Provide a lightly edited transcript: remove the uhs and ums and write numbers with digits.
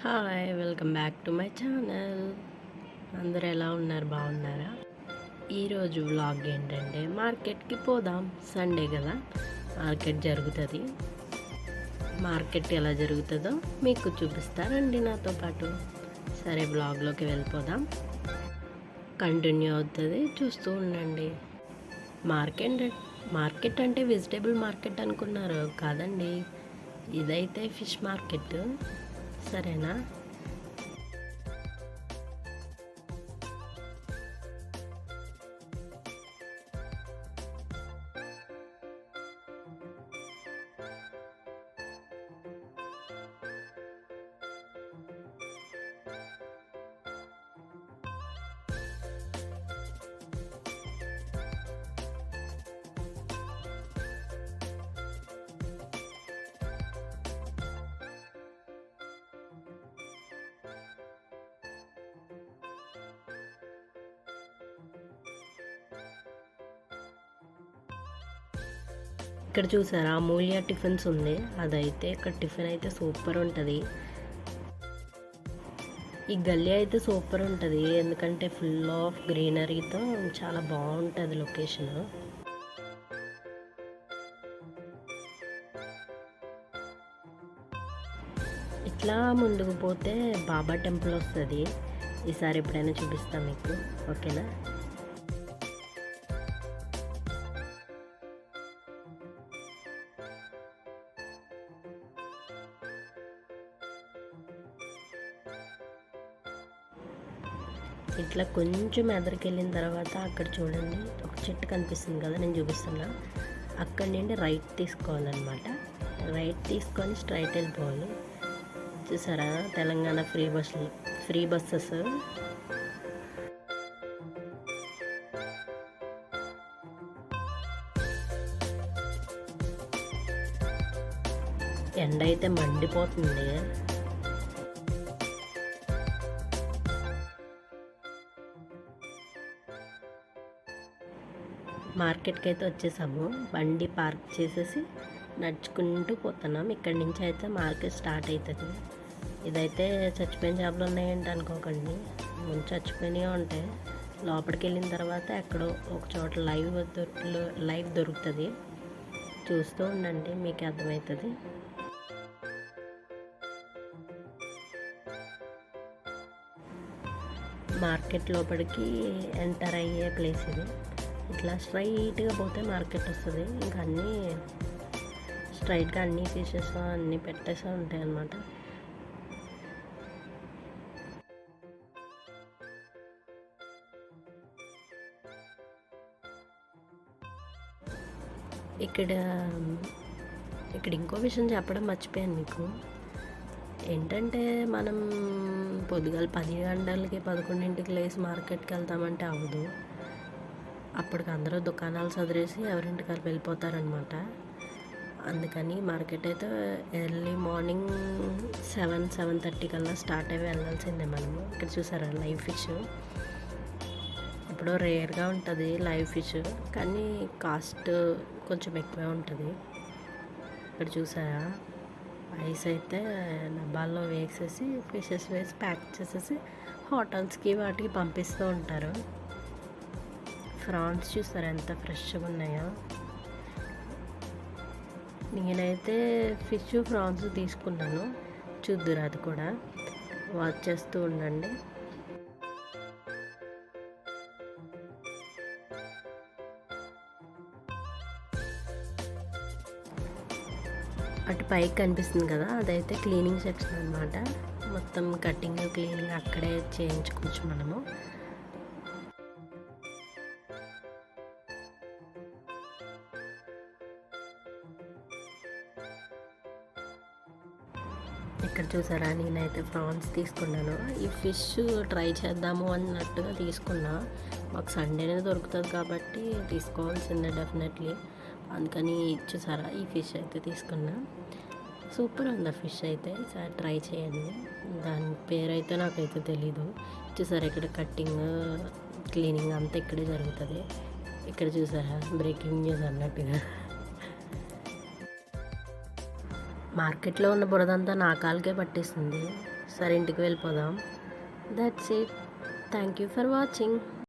Hi welcome back to my channel. అందరూ ఎలా ఉన్నారు, బాగున్నారా? ఈరోజు వ్లాగ్ ఏంటంటే మార్కెట్కి పోదాం. సండే కదా, మార్కెట్ జరుగుతుంది. మార్కెట్ ఎలా జరుగుతుందో మీకు చూపిస్తారండి నాతో పాటు. సరే, వ్లాగ్లోకి వెళ్ళిపోదాం. కంటిన్యూ అవుతుంది, చూస్తూ ఉండండి. మార్కెట్ మార్కెట్ అంటే వెజిటేబుల్ మార్కెట్ అనుకున్నారు కాదండి, ఇదైతే ఫిష్ మార్కెట్. సరేనా? ఇక్కడ చూసారా, అమూల్య టిఫిన్స్ ఉంది. అదైతే ఇక్కడ టిఫిన్ అయితే సూపర్ ఉంటుంది. ఈ గల్లీ అయితే సూపర్ ఉంటుంది, ఎందుకంటే ఫుల్ ఆఫ్ గ్రీనరీతో చాలా బాగుంటుంది లొకేషన్. ఇట్లా ముందుకు పోతే బాబా టెంపుల్ వస్తుంది. ఈసారి ఎప్పుడైనా చూపిస్తాం మీకు, ఓకేనా? ఇట్లా కొంచెం ఎదరికి వెళ్ళిన తర్వాత అక్కడ చూడండి, ఒక చెట్టు కనిపిస్తుంది కదా, నేను చూపిస్తున్నా. అక్కడి నుండి రైట్ తీసుకోవాలన్నమాట. రైట్ తీసుకొని స్ట్రైట్ వెళ్ళిపోవాలి. చూసారా, తెలంగాణ ఫ్రీ బస్సెస్. ఎండ అయితే మండిపోతుంది. మార్కెట్కి అయితే వచ్చేసాము. బండి పార్క్ చేసేసి నడుచుకుంటూ పోతున్నాం. ఇక్కడి నుంచి అయితే మార్కెట్ స్టార్ట్ అవుతుంది. ఇదైతే చచ్చిపోయిన చేపలు ఉన్నాయంటే అనుకోకండి, ముందు చచ్చిపోయినవి ఉంటాయి. లోపలికి వెళ్ళిన తర్వాత ఎక్కడో ఒక చోట లైవ్ దొరుకుతుంది. చూస్తూ ఉండండి, మీకు అర్థమవుతుంది. మార్కెట్ లోపలికి ఎంటర్ అయ్యే ప్లేస్ ఇది. ఇట్లా స్ట్రైట్గా పోతే మార్కెట్ వస్తుంది. ఇంకా అన్నీ స్ట్రైట్గా అన్నీ ఫిషెస్ అన్నీ పెట్టేసా ఉంటాయి అన్నమాట. ఇక్కడ ఇంకో విషయం చెప్పడం మర్చిపోయాను మీకు. ఏంటంటే మనం పొద్దుగాల 10 గంటలకి 11ంటికి లేచి మార్కెట్కి వెళ్తామంటే అవ్వదు. అప్పటికి అందరూ దుకాణాలు చదివేసి ఎవరింటికి వాళ్ళు వెళ్ళిపోతారనమాట. అందుకని మార్కెట్ అయితే ఎర్లీ మార్నింగ్ 7-7:30 కల్లా స్టార్ట్ అయ్యి వెళ్ళాల్సిందే మనము. ఇక్కడ చూసారా, లైవ్ ఫిష్. ఇప్పుడు రేర్గా ఉంటుంది లైవ్ ఫిష్, కానీ కాస్ట్ కొంచెం ఎక్కువే ఉంటుంది. ఇక్కడ చూసారా, ఐస్ అయితే డబ్బాల్లో వేసేసి ఫిషెస్ వేసి ప్యాక్ చేసేసి హోటల్స్కి వాటికి పంపిస్తూ ఉంటారు. ఫ్రాన్స్ చూసారా ఎంత ఫ్రెష్గా ఉన్నాయో. నేనైతే ఫిష్ ఫ్రాన్స్ తీసుకున్నాను, చూద్దురు అది కూడా. వాచ్ చేస్తూ ఉండండి. అటు పైకి కనిపిస్తుంది కదా, అదైతే క్లీనింగ్ సెక్షన్ అనమాట. మొత్తం కటింగ్ క్లీనింగ్ అక్కడే చేయించుకోవచ్చు మనము. ఇక్కడ చూసారా, నేనైతే ప్రాన్స్ తీసుకున్నాను. ఈ ఫిష్ ట్రై చేద్దాము అన్నట్టుగా తీసుకున్నా. మాకు సండేనే దొరుకుతుంది కాబట్టి తీసుకోవాల్సిందే డెఫినెట్లీ. అందుకని చూసారా, ఈ ఫిష్ అయితే తీసుకున్నా. సూపర్ ఉంది ఆ ఫిష్ అయితే, ఈసారి ట్రై చేయండి. దాని పేరు అయితే నాకైతే తెలీదు. చూసారా, ఇక్కడ కట్టింగ్ క్లీనింగ్ అంతా ఇక్కడే జరుగుతుంది. ఇక్కడ చూసారా, బ్రేకింగ్ న్యూస్ అన్నట్టుగా మార్కెట్లో ఉన్న బురదంతా నా కాలుకే పట్టేసింది. సరే ఇంటికి వెళ్ళిపోదాం. That's it. Thank you for watching.